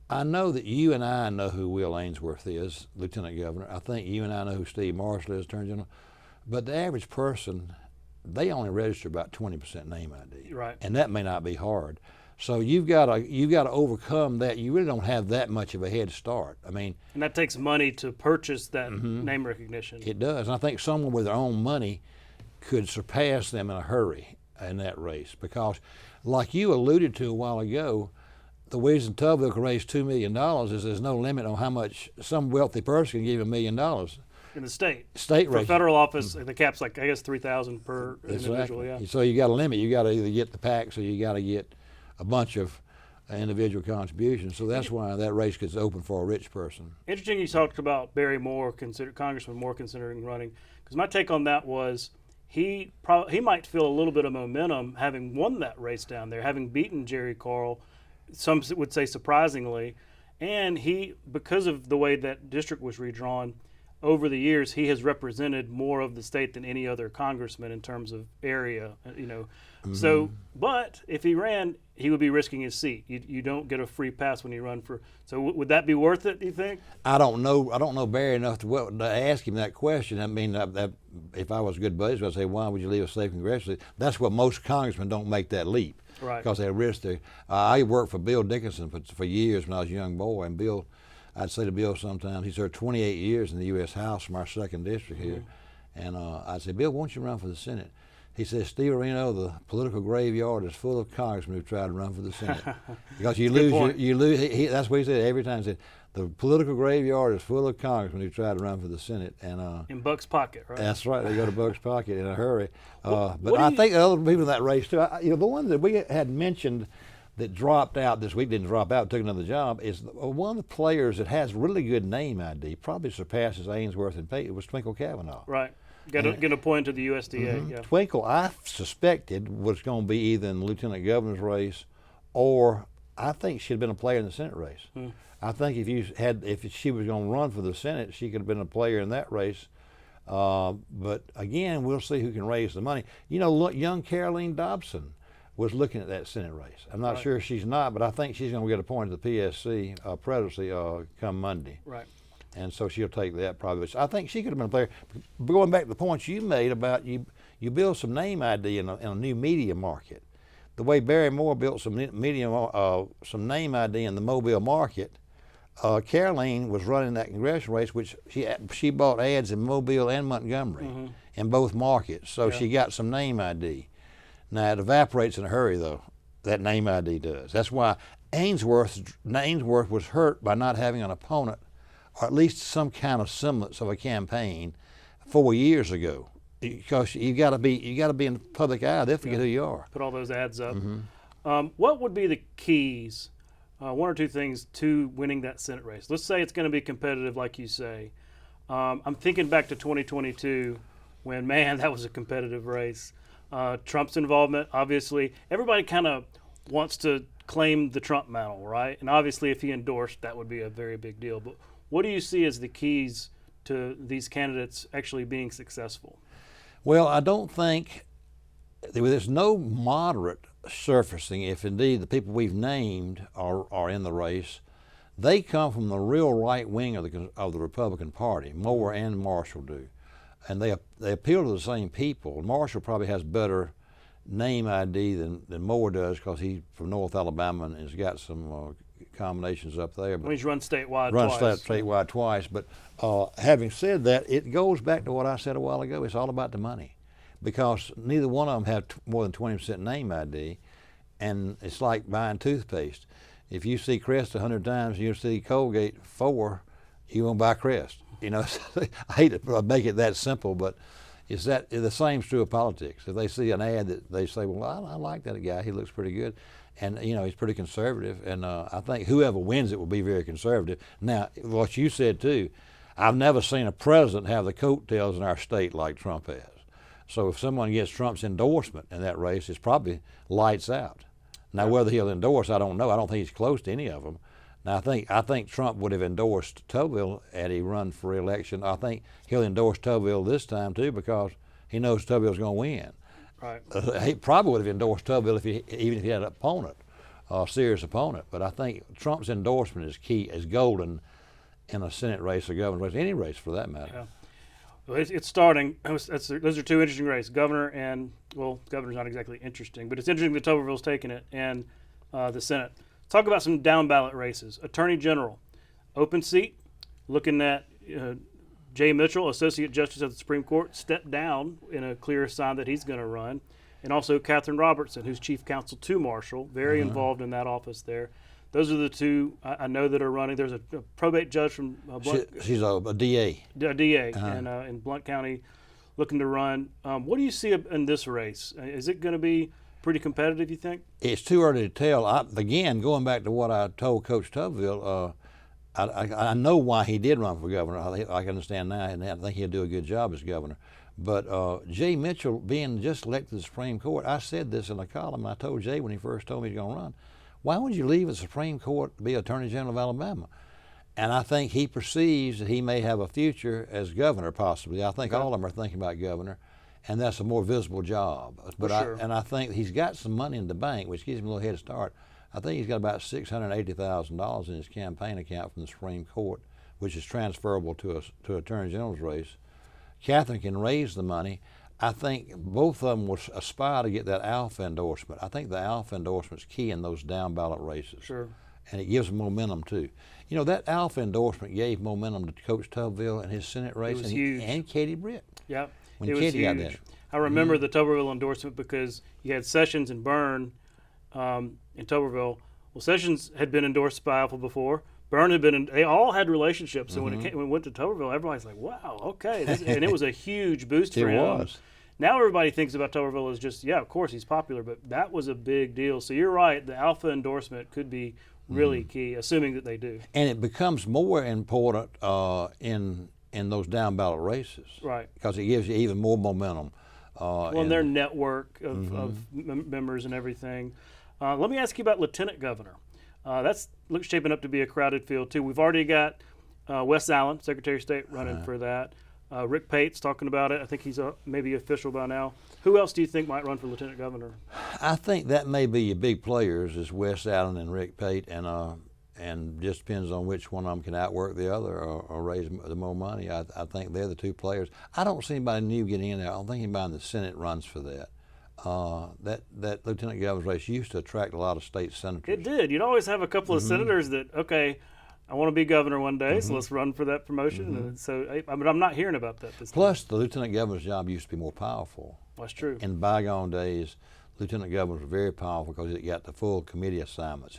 I know that you and I know who Will Ainsworth is, Lieutenant Governor. I think you and I know who Steve Marshall is, Attorney General. But the average person, they only register about 20% name ID. Right. And that may not be hard. So you've got to overcome that. You really don't have that much of a head start. I mean, and that takes money to purchase that name recognition. It does. And I think someone with their own money could surpass them in a hurry in that race, because like you alluded to a while ago, the reason Tuberville can raise $2 million is there's no limit on how much some wealthy person can give $1 million. In the state race. For federal office, the cap's like, I guess, $3,000 per individual. Exactly. Yeah. So you got a limit. You got to either get the PACs or you got to get a bunch of individual contributions. So that's why that race gets open for a rich person. Interesting you talked about Barry Moore, Congressman Moore considering running, because my take on that was he might feel a little bit of momentum having won that race down there, having beaten Jerry Carl, some would say surprisingly, and because of the way that district was redrawn, over the years, he has represented more of the state than any other congressman in terms of area, So, but if he ran, he would be risking his seat. You don't get a free pass when you run for. So, would that be worth it? Do you think? I don't know Barry enough to ask him that question. I mean, if I was good buddies, I'd say, why would you leave a safe congressional seat? That's what most congressmen don't make that leap, right? Because they risk their. I worked for Bill Dickinson for years when I was a young boy, and Bill. I'd say to Bill sometimes, he served 28 years in the U.S. House from our 2nd district here. And I'd say, Bill, why don't you run for the Senate? He says, Steve Areno, the political graveyard is full of congressmen who try to run for the Senate. Because you lose. That's what he said every time. He said, the political graveyard is full of congressmen who try to run for the Senate. And in Buck's pocket, right? That's right. They go to Buck's pocket in a hurry. But I think the other people in that race, too, the one that we had mentioned that dropped out this week, didn't drop out, took another job, is one of the players that has really good name ID, probably surpasses Ainsworth and Pate, was Twinkle Cavanaugh. Right. Get appointed to the USDA. Yeah. Twinkle, I suspected, was going to be either in the lieutenant governor's race, or I think she'd been a player in the Senate race. I think if she was going to run for the Senate, she could have been a player in that race. But again, we'll see who can raise the money. Look, young Caroline Dobson was looking at that Senate race. I'm not sure she's not, but I think she's going to get appointed to the PSC presidency come Monday. Right. And so she'll take that probably. So I think she could have been a player. Going back to the points you made about you build some name ID in a new media market. The way Barry Moore built some name ID in the Mobile market, Caroline was running that congressional race, which she bought ads in Mobile and Montgomery in both markets. So she got some name ID. Now, it evaporates in a hurry, though. That name ID does. That's why Ainsworth was hurt by not having an opponent, or at least some kind of semblance of a campaign, 4 years ago. Because you got to be in the public eye. They'll forget who you are. Put all those ads up. What would be the keys, one or two things, to winning that Senate race? Let's say it's going to be competitive, like you say. I'm thinking back to 2022, when, man, that was a competitive race. Trump's involvement, obviously, everybody kind of wants to claim the Trump mantle, right? And obviously, if he endorsed, that would be a very big deal. But what do you see as the keys to these candidates actually being successful? Well, I don't think there's no moderate surfacing. If indeed the people we've named are in the race, they come from the real right wing of the Republican Party. Moore and Marshall do. And they appeal to the same people. Marshall probably has better name ID than Moore does, because he's from North Alabama and has got some combinations up there. But he's run statewide twice. But having said that, it goes back to what I said a while ago. It's all about the money, because neither one of them have more than 20% name ID, and it's like buying toothpaste. If you see Crest 100 times and you see Colgate 4, you won't buy Crest. I hate to make it that simple, but the same's true of politics. If they see an ad that they say, well, I like that guy, he looks pretty good, and he's pretty conservative, and I think whoever wins it will be very conservative. Now, what you said too, I've never seen a president have the coattails in our state like Trump has. So if someone gets Trump's endorsement in that race, it's probably lights out. Now, whether he'll endorse, I don't know. I don't think he's close to any of them. Now, I think Trump would have endorsed Tuberville had he run for re-election. I think he'll endorse Tuberville this time, too, because he knows Tuberville's going to win. Right. He probably would have endorsed Tuberville even if he had an opponent, a serious opponent. But I think Trump's endorsement is key, is golden in a Senate race or governor's race, any race for that matter. Yeah. Well, it's starting. Those are two interesting races, governor and, well, governor's not exactly interesting, but it's interesting that Tuberville's taking it, and the Senate. Talk about some down ballot races. Attorney General, open seat, looking at Jay Mitchell, Associate Justice of the Supreme Court, stepped down in a clear sign that he's going to run. And also Catherine Robertson, who's Chief Counsel to Marshall, very involved in that office there. Those are the two I know that are running. There's a probate judge from Blount. She's a DA. A DA in Blount County looking to run. What do you see in this race? Is it going to be pretty competitive, you think? It's too early to tell. Again, going back to what I told Coach Tuberville, I know why he did run for governor. I can understand now, and I think he'll do a good job as governor. But Jay Mitchell being just elected to the Supreme Court, I said this in a column. I told Jay when he first told me he was going to run, why would you leave the Supreme Court to be Attorney General of Alabama? And I think he perceives that he may have a future as governor, possibly. I think all of them are thinking about governor, and that's a more visible job. But I think he's got some money in the bank, which gives him a little head start. I think he's got about $680,000 in his campaign account from the Supreme Court, which is transferable to Attorney General's race. Catherine can raise the money. I think both of them will aspire to get that alpha endorsement. I think the alpha endorsement's key in those down ballot races. Sure. And it gives them momentum too. You know, that alpha endorsement gave momentum to Coach Tuberville in his Senate race, It was huge. And Katie Britt. Yep. When it was Katie got huge. that. I remember the Tuberville endorsement because you had Sessions and Byrne in Tuberville. Well, Sessions had been endorsed by Alpha before. Byrne had been. They all had relationships. So when it went to Tuberville, everybody's like, "Wow, okay," and it was a huge boost for him. It was. Now everybody thinks about Tuberville as just, yeah, of course he's popular, but that was a big deal. So you're right. The Alpha endorsement could be really key, assuming that they do. And it becomes more important in those down ballot races, Right. Because it gives you even more momentum. And their network of members and everything. Let me ask you about Lieutenant Governor. That's shaping up to be a crowded field too. We've already got Wes Allen, Secretary of State, running for that. Rick Pate's talking about it. I think he's maybe official by now. Who else do you think might run for Lieutenant Governor? I think that may be your big players is Wes Allen and Rick Pate, and just depends on which one of them can outwork the other or raise the more money. I think they're the two players. I don't see anybody new getting in there. I don't think anybody in the Senate runs for that. That Lieutenant Governor's race used to attract a lot of state senators. It did. You'd always have a couple of senators that, okay, I want to be governor one day, so let's run for that promotion. And so, but I'm not hearing about that this Plus, the lieutenant governor's job used to be more powerful. That's true. In bygone days, lieutenant governors were very powerful because it got the full committee assignments.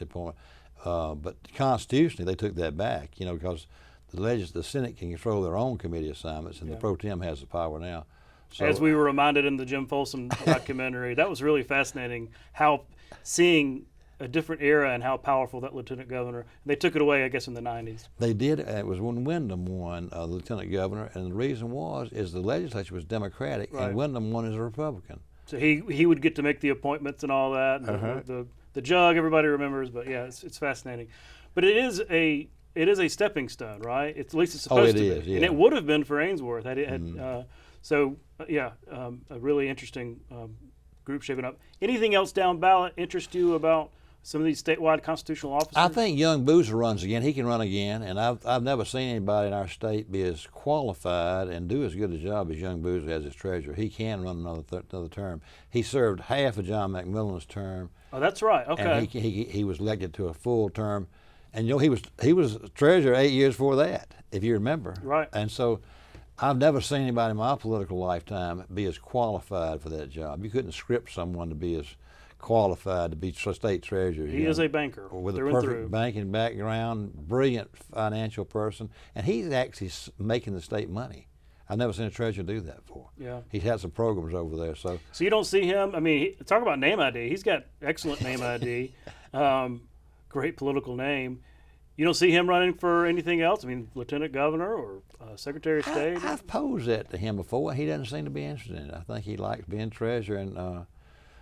But constitutionally, they took that back, because the Senate can control their own committee assignments, and the pro tem has the power now. So, as we were reminded in the Jim Folsom documentary, that was really fascinating, how seeing a different era and how powerful that lieutenant governor. They took it away, I guess, in the 90s. They did. It was when Wyndham won the lieutenant governor, and the reason is the legislature was Democratic, and Wyndham won as a Republican. So he would get to make the appointments and all that. And the jug, everybody remembers, but yeah, it's fascinating. But it is a stepping stone, right? At least it's supposed to be. Yeah. And it would have been for Ainsworth. A really interesting group shaping up. Anything else down ballot interest you about some of these statewide constitutional officers? I think young Boozer runs again. He can run again, and I've never seen anybody in our state be as qualified and do as good a job as young Boozer as his treasurer. He can run another term. He served half of John McMillan's term. Oh, that's right. Okay. And he was elected to a full term, and he was treasurer 8 years before that, if you remember. Right. And so, I've never seen anybody in my political lifetime be as qualified for that job. You couldn't script someone to be as qualified to be state treasurer. He is a banker with through a and perfect through. banking background, brilliant financial person, and he's actually making the state money. I've never seen a treasurer do that before. Yeah. He's had some programs over there. So you don't see him. I mean, talk about name ID. He's got excellent name ID, great political name. You don't see him running for anything else? I mean, lieutenant governor or secretary of state? I've posed that to him before. He doesn't seem to be interested in it. I think he likes being treasurer, and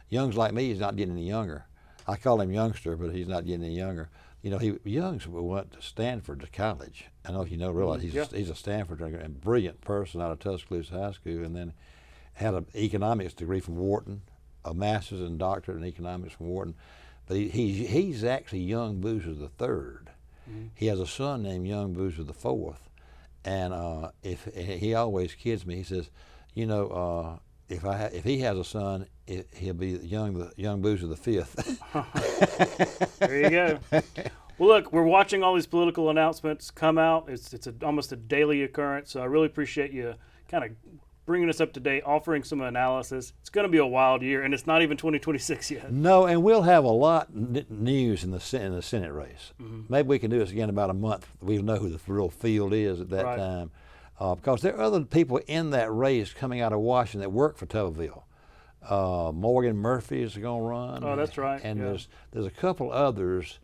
Young's like me. He's not getting any younger. I call him youngster, but he's not getting any younger. Young's went to Stanford to college. I don't know if you realize he's a Stanford and brilliant person out of Tuscaloosa High School, and then had an economics degree from Wharton, a master's and doctorate in economics from Wharton. But he's actually Young Boozer the Third. He has a son named Young Boozer the Fourth, and if he always kids me, he says, if he has a son, he'll be Young Boozer the Fifth. There you go. Well, look, we're watching all these political announcements come out. It's almost a daily occurrence. So I really appreciate you kind of bringing us up to date, offering some analysis. It's going to be a wild year, and it's not even 2026 yet. No, and we'll have a lot news in the Senate race. Maybe we can do this again in about a month. We'll know who the real field is at that time. Because there are other people in that race coming out of Washington that work for Tuberville. Morgan Murphy is going to run. Oh, that's right. And there's a couple others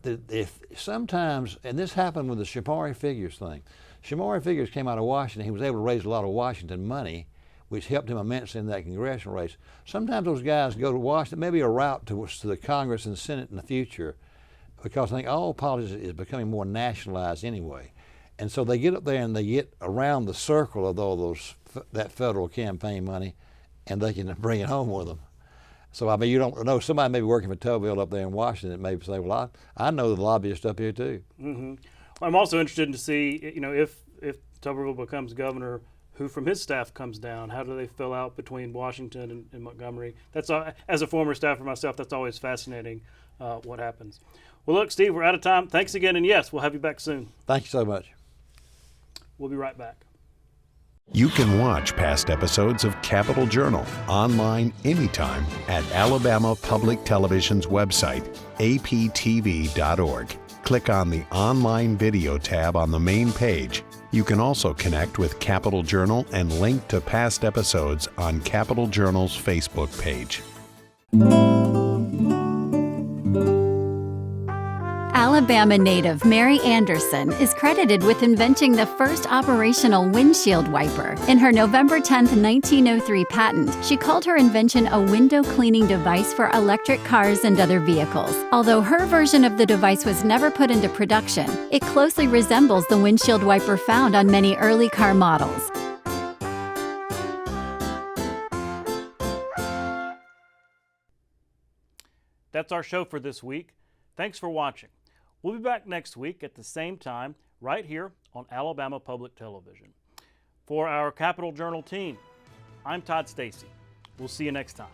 that if sometimes, and this happened with the Shamari Figures thing. Shamari Figures came out of Washington. He was able to raise a lot of Washington money, which helped him immensely in that congressional race. Sometimes those guys go to Washington, maybe a route to the Congress and Senate in the future because I think all politics is becoming more nationalized anyway. And so they get up there and they get around the circle of all that federal campaign money, and they can bring it home with them. So, I mean, you don't know, somebody may be working for Tuberville up there in Washington that may say, well, I know the lobbyists up here too. Mm-hmm. I'm also interested to see, if Tuberville becomes governor, who from his staff comes down. How do they fill out between Washington and Montgomery? That's as a former staffer myself, that's always fascinating what happens. Well, look, Steve, we're out of time. Thanks again, and yes, we'll have you back soon. Thank you so much. We'll be right back. You can watch past episodes of Capitol Journal online anytime at Alabama Public Television's website, aptv.org. Click on the Online Video tab on the main page. You can also connect with Capitol Journal and link to past episodes on Capitol Journal's Facebook page. Alabama native Mary Anderson is credited with inventing the first operational windshield wiper. In her November 10, 1903 patent, she called her invention a window cleaning device for electric cars and other vehicles. Although her version of the device was never put into production, it closely resembles the windshield wiper found on many early car models. That's our show for this week. Thanks for watching. We'll be back next week at the same time, right here on Alabama Public Television. For our Capitol Journal team, I'm Todd Stacy. We'll see you next time.